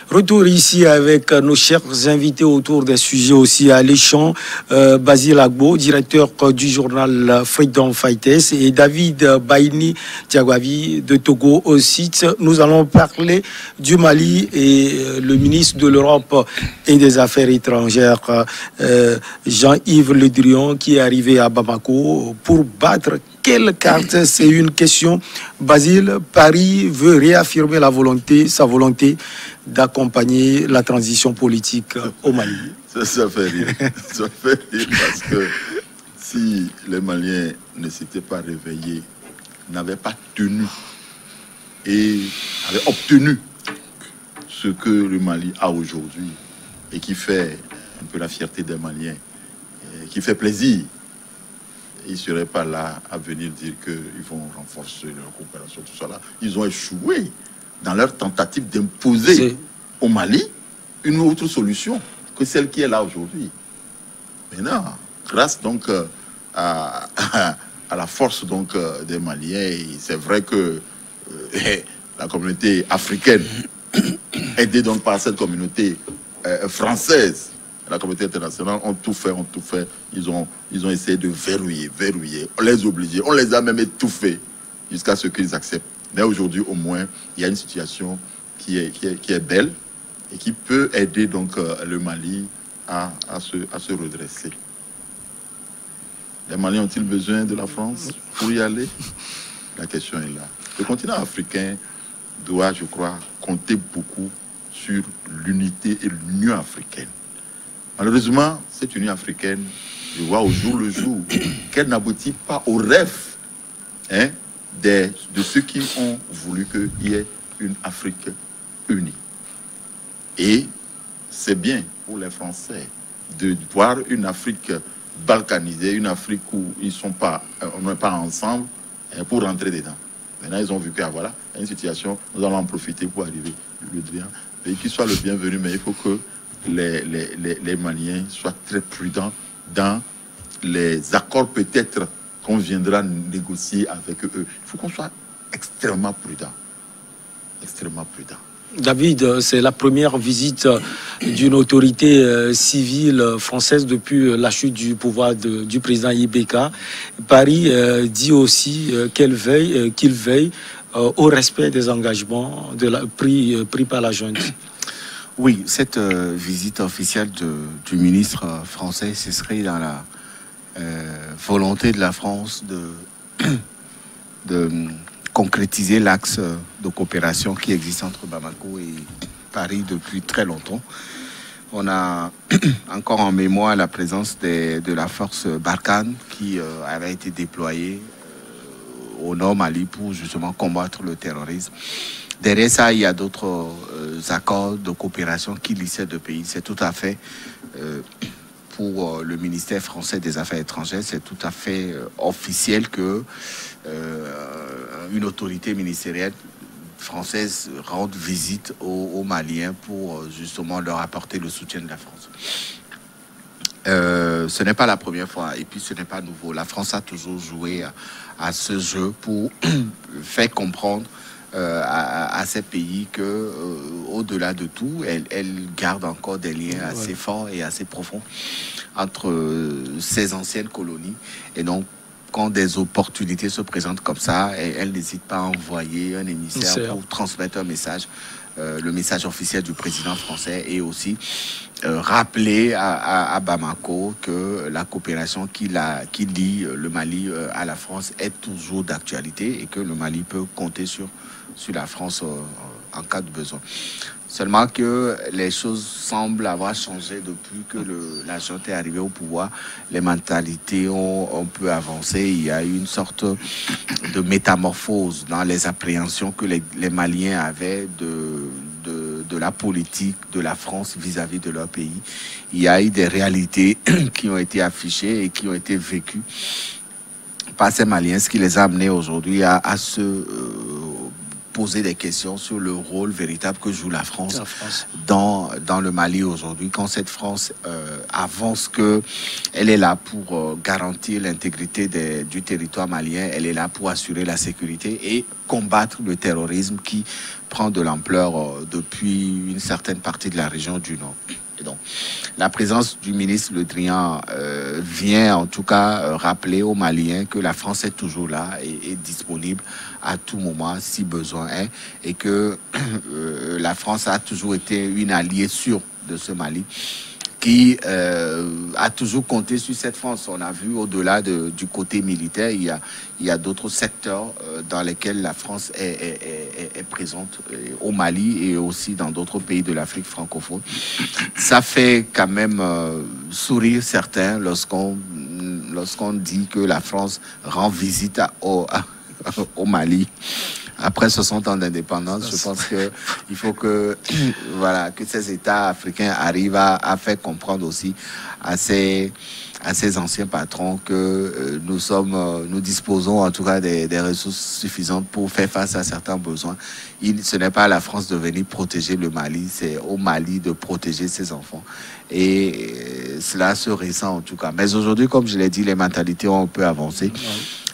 Retour ici avec nos chers invités autour des sujets aussi alléchants. Basile Agbo, directeur du journal Freedom Fighters, et David Baini Tiagwavi de Togo aussi. Nous allons parler du Mali et le ministre de l'Europe et des Affaires étrangères, Jean-Yves Le Drian, qui est arrivé à Bamako pour battre. Quelle carte? C'est une question. Basile, Paris veut réaffirmer sa volonté d'accompagner la transition politique au Mali. Ça fait rire. Ça fait rire parce que si les Maliens ne s'étaient pas réveillés, n'avaient pas tenu et avaient obtenu ce que le Mali a aujourd'hui et qui fait un peu la fierté des Maliens, qui fait plaisir, ils ne seraient pas là à venir dire qu'ils vont renforcer leur coopération, tout ça là. Ils ont échoué dans leur tentative d'imposer au Mali une autre solution que celle qui est là aujourd'hui. Maintenant, grâce donc à la force donc des Maliens, c'est vrai que la communauté africaine, aidée donc par cette communauté française, la communauté internationale, ont tout fait. Ils ont essayé de verrouiller. On les obligeait, on les a même étouffés jusqu'à ce qu'ils acceptent. Mais aujourd'hui, au moins, il y a une situation qui est belle et qui peut aider donc le Mali à se redresser. Les Maliens ont-ils besoin de la France pour y aller? La question est là. Le continent africain doit, je crois, compter beaucoup sur l'unité et l'union africaine. Malheureusement, cette Union africaine, je vois au jour le jour qu'elle n'aboutit pas au rêve de ceux qui ont voulu qu'il y ait une Afrique unie. Et c'est bien pour les Français de voir une Afrique balkanisée, une Afrique où on n'est pas ensemble pour rentrer dedans. Maintenant, ils ont vu que voilà, il y a une situation, nous allons en profiter pour arriver. Le Drian, et qu'il soit le bienvenu, mais il faut que les Maliens soient très prudents dans les accords peut-être qu'on viendra négocier avec eux. Il faut qu'on soit extrêmement prudent. Extrêmement prudent. David, c'est la première visite d'une autorité civile française depuis la chute du pouvoir du président Ibeka. Paris dit aussi qu'il veille au respect des engagements pris par la junte. Oui, cette visite officielle du ministre français, ce serait dans la volonté de la France de concrétiser l'axe de coopération qui existe entre Bamako et Paris depuis très longtemps. On a encore en mémoire la présence de la force Barkhane qui avait été déployée au nord Mali pour justement combattre le terrorisme. Derrière ça, il y a d'autres accords de coopération qui lient ces deux pays. C'est tout à fait, pour le ministère français des Affaires étrangères, c'est tout à fait officiel que une autorité ministérielle française rende visite aux Maliens pour justement leur apporter le soutien de la France. Ce n'est pas la première fois et puis ce n'est pas nouveau. La France a toujours joué à ce jeu pour faire comprendre à ces pays que au-delà de tout, elle garde encore des liens assez forts et assez profonds entre ces anciennes colonies. Et donc, quand des opportunités se présentent comme ça, elle n'hésite pas à envoyer un émissaire pour transmettre un message, le message officiel du président français, et aussi rappeler à Bamako que la coopération qui lie le Mali à la France est toujours d'actualité et que le Mali peut compter sur la France en cas de besoin. Seulement que les choses semblent avoir changé depuis que la junte est arrivée au pouvoir. Les mentalités ont un peu avancé. Il y a eu une sorte de métamorphose dans les appréhensions que les Maliens avaient de la politique de la France vis-à-vis de leur pays. Il y a eu des réalités qui ont été affichées et qui ont été vécues par ces Maliens, ce qui les a amenés aujourd'hui à se poser des questions sur le rôle véritable que joue la France dans le Mali aujourd'hui. Quand cette France avance qu'elle est là pour garantir l'intégrité du territoire malien, elle est là pour assurer la sécurité et combattre le terrorisme qui prend de l'ampleur depuis une certaine partie de la région du Nord. Et donc, la présence du ministre Le Drian vient en tout cas rappeler aux Maliens que la France est toujours là et est disponible à tout moment si besoin est, et que la France a toujours été une alliée sûre de ce Mali qui a toujours compté sur cette France. On a vu au-delà du côté militaire, il y a d'autres secteurs dans lesquels la France est présente, au Mali et aussi dans d'autres pays de l'Afrique francophone. Ça fait quand même sourire certains lorsqu'on dit que la France rend visite au Mali. Après 60 ans d'indépendance, je pense qu'il faut que, voilà, que ces États africains arrivent à faire comprendre aussi à ces anciens patrons que nous disposons en tout cas des ressources suffisantes pour faire face à certains besoins. Ce n'est pas à la France de venir protéger le Mali, c'est au Mali de protéger ses enfants. Et cela se ressent en tout cas. Mais aujourd'hui, comme je l'ai dit, les mentalités ont un peu avancé.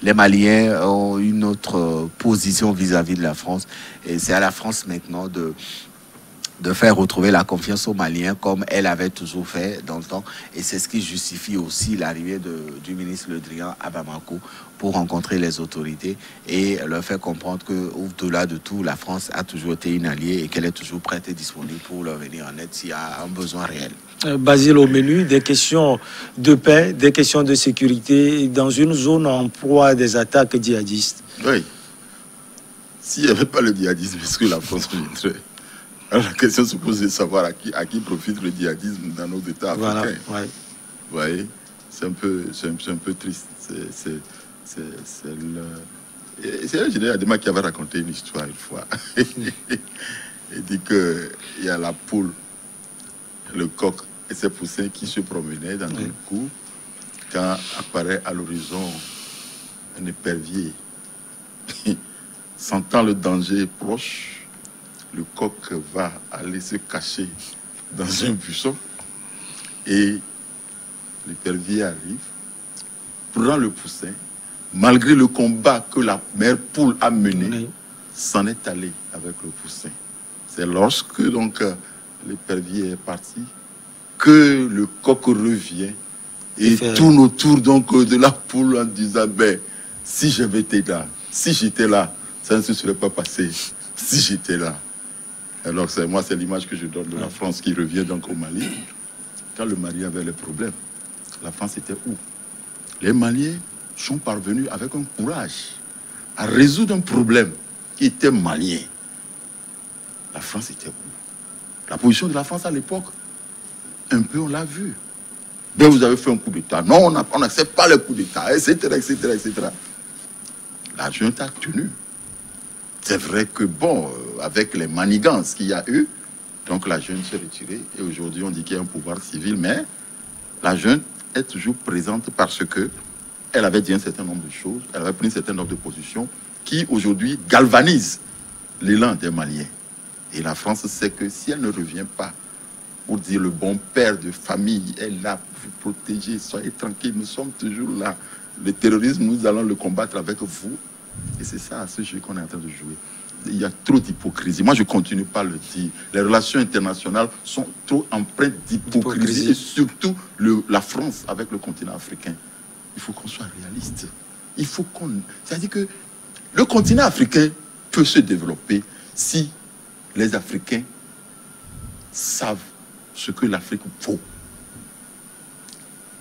Les Maliens ont une autre position vis-à-vis de la France. Et c'est à la France maintenant de faire retrouver la confiance aux Maliens comme elle avait toujours fait dans le temps. Et c'est ce qui justifie aussi l'arrivée du ministre Le Drian à Bamako pour rencontrer les autorités et leur faire comprendre qu'au-delà de tout, la France a toujours été une alliée et qu'elle est toujours prête et disponible pour leur venir en aide s'il y a un besoin réel. Basile, au menu, des questions de paix, des questions de sécurité dans une zone en proie des attaques djihadistes. Oui. S'il n'y avait pas le djihadisme, est-ce que la France viendrait? Alors la question se pose de savoir à qui profite le djihadisme dans nos États africains. Voilà, ouais. Vous voyez, c'est un peu triste. C'est un général Adema qui avait raconté une histoire une fois. Il dit qu'il y a la poule, le coq et ses poussins qui se promenaient dans une cour quand apparaît à l'horizon un épervier. Sentant le danger proche, le coq va aller se cacher dans un buisson et l'épervier arrive, prend le poussin, malgré le combat que la mère poule a mené, s'en est allé avec le poussin. C'est lorsque donc l'épervier est parti que le coq revient et tourne autour donc de la poule en disant ben, si j'avais été là, si j'étais là, ça ne se serait pas passé. Si j'étais là. Alors c'est l'image que je donne de la France qui revient donc au Mali. Quand le Mali avait les problèmes, la France était où? Les Maliens sont parvenus avec un courage à résoudre un problème qui était malien. La France était où? La position de la France à l'époque, un peu on l'a vu. Ben vous avez fait un coup d'État. Non, on n'accepte pas le coup d'État, etc., etc., etc. La junte a tenu. C'est vrai que bon, avec les manigances qu'il y a eu, donc la junte s'est retirée et aujourd'hui on dit qu'il y a un pouvoir civil, mais la junte est toujours présente parce que elle avait dit un certain nombre de choses, elle avait pris un certain nombre de positions qui aujourd'hui galvanisent l'élan des Maliens. Et la France sait que si elle ne revient pas pour dire le bon père de famille est là pour vous protéger, soyez tranquille, nous sommes toujours là. Le terrorisme, nous allons le combattre avec vous. Et c'est ça, ce jeu qu'on est en train de jouer. Il y a trop d'hypocrisie. Moi, je continue pas à le dire. Les relations internationales sont trop empreintes d'hypocrisie. Et surtout, la France avec le continent africain. Il faut qu'on soit réaliste. Il faut qu'on... C'est-à-dire que le continent africain peut se développer si les Africains savent ce que l'Afrique vaut.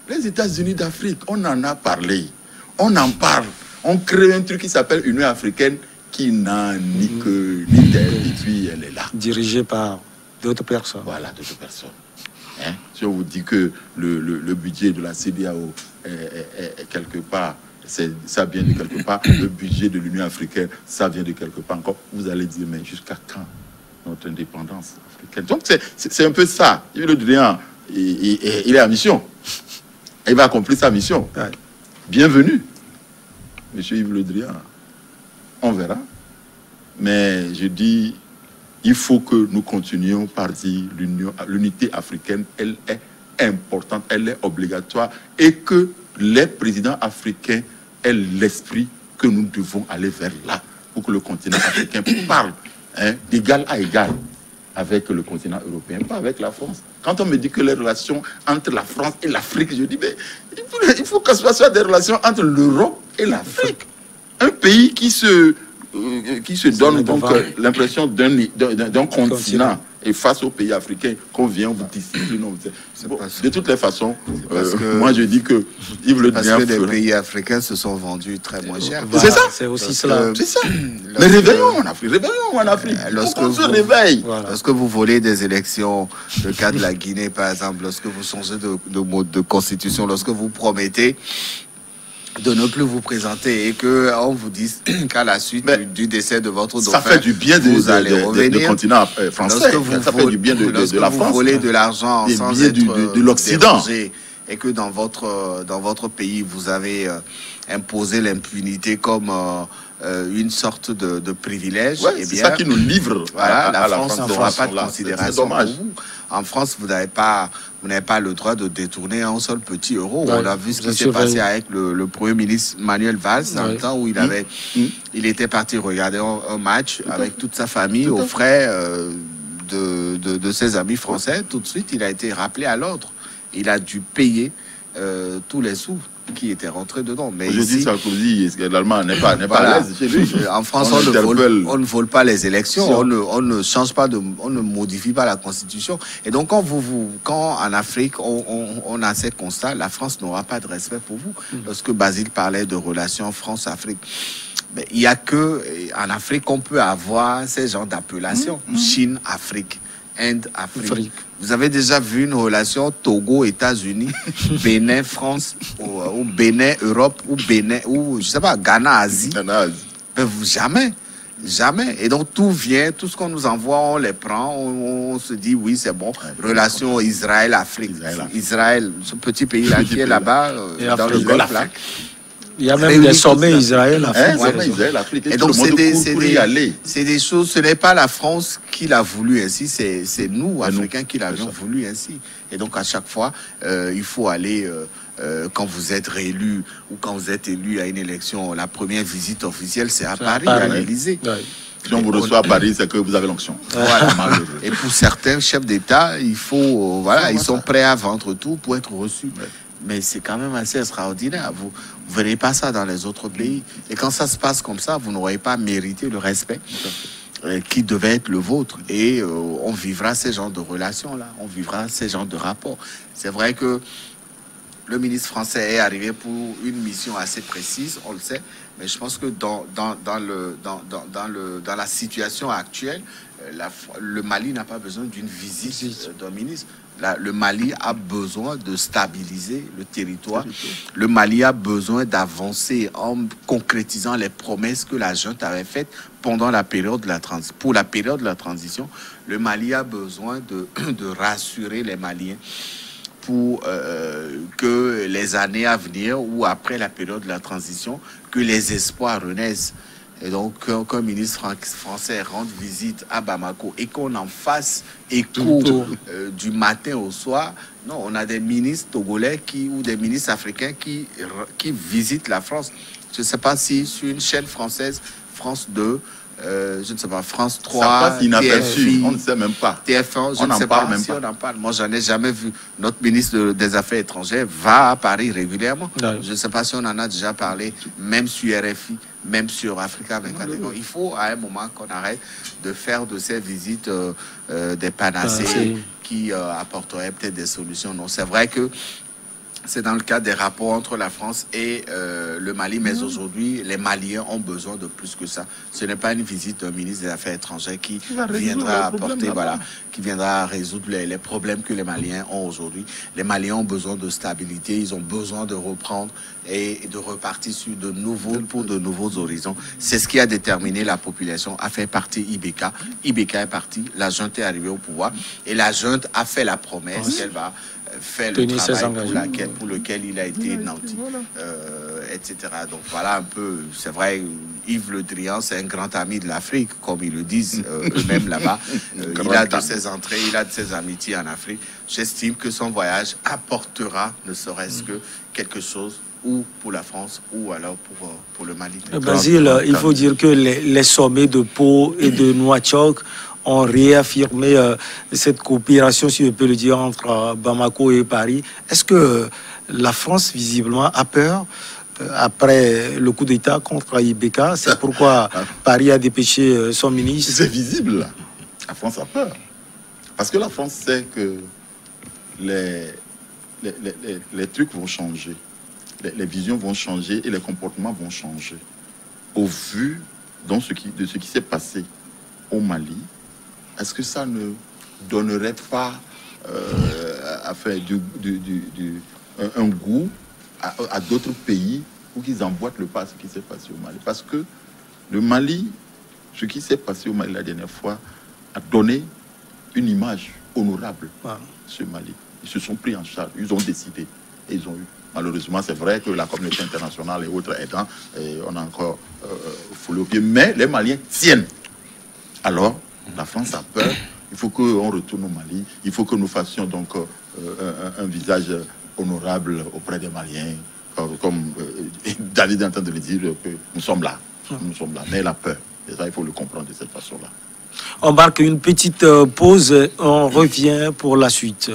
Les États-Unis d'Afrique, on en a parlé. On en parle. On crée un truc qui s'appelle Union africaine qui n'a ni queue ni tête, et puis elle est là. Dirigée par d'autres personnes. Voilà, d'autres personnes. Hein? Si on vous dit que le budget de la CEDEAO est quelque part, ça vient de quelque part, le budget de l'Union africaine, ça vient de quelque part encore, vous allez dire, mais jusqu'à quand notre indépendance africaine? Donc c'est un peu ça. Il est en mission. Il va accomplir sa mission. Ouais. Bienvenue. Monsieur Yves Le Drian, on verra. Mais je dis, il faut que nous continuions par dire l'unité africaine, elle est importante, elle est obligatoire et que les présidents africains aient l'esprit que nous devons aller vers là pour que le continent africain parle d'égal à égal avec le continent européen, pas avec la France. Quand on me dit que les relations entre la France et l'Afrique, je dis, mais il faut que ce soit des relations entre l'Europe et l'Afrique. Un pays qui se donne donc l'impression d'un continent et face aux pays africains qu'on vient vous discipline. Bon, de toutes les façons, moi je dis que Yves Le Drian, parce que les pays africains se sont vendus très moins cher. C'est ça. C'est aussi cela. C'est ça. Mais réveillons en Afrique. Réveillons en Afrique. On se réveille. Voilà. Lorsque vous volez des élections, le cas de la Guinée par exemple, lorsque vous changez de mode de constitution, lorsque vous promettez de ne plus vous présenter et que on vous dise qu'à la suite du décès de votre dauphin, ça fait du bien vous allez revenir du continent français. Ça fait du bien de la France. Vous volez de l'argent sans être de l'Occident et que dans votre pays vous avez imposé l'impunité comme une sorte de privilège. Ouais, c'est ça qui nous livre. Voilà, à la France n'aura pas de considération pour vous. En France, vous n'avez pas le droit de détourner un seul petit euro. Ouais, on a vu ce qui s'est passé avec le Premier ministre Manuel Valls, dans le temps où il était parti regarder un match avec toute sa famille, aux frais de ses amis français. Tout de suite, il a été rappelé à l'ordre. Il a dû payer tous les sous qui étaient rentrés dedans. Mais je dis Sarkozy, l'Allemand n'est pas à l'aise chez lui. En France, on ne vole pas les élections, on ne change pas, on ne modifie pas la Constitution. Et donc, quand en Afrique, on a ces constats, la France n'aura pas de respect pour vous. Lorsque Basile parlait de relations France-Afrique, mais il n'y a que en Afrique qu'on peut avoir ces genres d'appellations. Chine-Afrique. Inde-Afrique. Vous avez déjà vu une relation Togo-États-Unis, Bénin-France, ou Bénin-Europe, ou Bénin, ou je sais pas, Ghana-Asie. Jamais. Jamais. Et donc tout ce qu'on nous envoie, on les prend, on se dit oui, c'est bon. Relation Israël-Afrique. Israël, ce petit pays-là qui est là-bas, dans le Golfe là. Il y a même des sommets Israël-Afrique. Et donc, c'est des choses, ce n'est pas la France qui l'a voulu ainsi, c'est nous, Africains, qui l'avions voulu ainsi. Et donc, à chaque fois, il faut aller, quand vous êtes réélu ou quand vous êtes élu à une élection, la première visite officielle, c'est à Paris, à l'Élysée. Si on vous reçoit à Paris, c'est que vous avez l'onction. Voilà. Et pour certains chefs d'État, ils sont prêts à vendre tout pour être reçus. Mais c'est quand même assez extraordinaire. Vous ne verrez pas ça dans les autres pays. Et quand ça se passe comme ça, vous n'aurez pas mérité le respect qui devait être le vôtre. Et on vivra ces genres de relations-là. On vivra ces genres de rapports. C'est vrai que le ministre français est arrivé pour une mission assez précise, on le sait. Mais je pense que dans la situation actuelle, le Mali n'a pas besoin d'une visite d'un ministre. Le Mali a besoin de stabiliser le territoire. Le Mali a besoin d'avancer en concrétisant les promesses que la junte avait faites pendant la période de la transition. Pour la période de la transition, le Mali a besoin de rassurer les Maliens pour que les années à venir ou après la période de la transition, que les espoirs renaissent. Et donc, qu'un ministre français rende visite à Bamako et qu'on en fasse écho du matin au soir. Non, on a des ministres togolais ou des ministres africains qui visitent la France. Je ne sais pas si sur une chaîne française, France 2, je ne sais pas, France 3, ça passe inaperçu, on ne sait même pas. TF1, je ne sais pas si on en parle. Moi, j'en ai jamais vu. Notre ministre des Affaires étrangères va à Paris régulièrement. Ouais. Je ne sais pas si on en a déjà parlé, même sur RFI, même sur Africa 24. Il faut à un moment qu'on arrête de faire de ces visites des panacées qui apporteraient peut-être des solutions. Non, c'est vrai que c'est dans le cadre des rapports entre la France et le Mali, mais aujourd'hui, les Maliens ont besoin de plus que ça. Ce n'est pas une visite d'un ministre des Affaires étrangères qui viendra apporter, qui viendra résoudre les problèmes que les Maliens ont aujourd'hui. Les Maliens ont besoin de stabilité, ils ont besoin de reprendre et de repartir sur de nouveaux horizons. C'est ce qui a déterminé la population à faire partie IBK. IBK est parti, la junte est arrivée au pouvoir et la junte a fait la promesse qu'elle va faire le travail pour lequel il a été nanti. etc. Donc voilà un peu, c'est vrai, Yves Le Drian, c'est un grand ami de l'Afrique, comme ils le disent eux-mêmes là-bas. Il a de ses entrées, il a de ses amitiés en Afrique. J'estime que son voyage apportera, ne serait-ce que quelque chose, ou pour la France, ou alors pour le Mali. Basile, il faut dire que les sommets de Pau et de Nouakchott ont réaffirmé cette coopération, si je peux le dire, entre Bamako et Paris. Est-ce que la France, visiblement, a peur après le coup d'État contre Ibeka? C'est pourquoi Paris a dépêché son ministre. C'est visible. La France a peur. Parce que la France sait que les trucs vont changer. Les visions vont changer et les comportements vont changer. Au vu de ce qui s'est passé au Mali, est-ce que ça ne donnerait pas un goût à d'autres pays pour qu'ils emboîtent le pas à ce qui s'est passé au Mali? Parce que le Mali, ce qui s'est passé au Mali la dernière fois, a donné une image honorable à ce Mali. Ils se sont pris en charge, ils ont décidé et ils ont eu. Malheureusement, c'est vrai que la communauté internationale et autres aidant, on a encore foulé au pied, mais les Maliens tiennent. Alors, la France a peur, il faut qu'on retourne au Mali, il faut que nous fassions donc un visage honorable auprès des Maliens, comme David est en train de le dire, que nous sommes là, mais la peur, et ça il faut le comprendre de cette façon-là. On marque une petite pause, on revient pour la suite.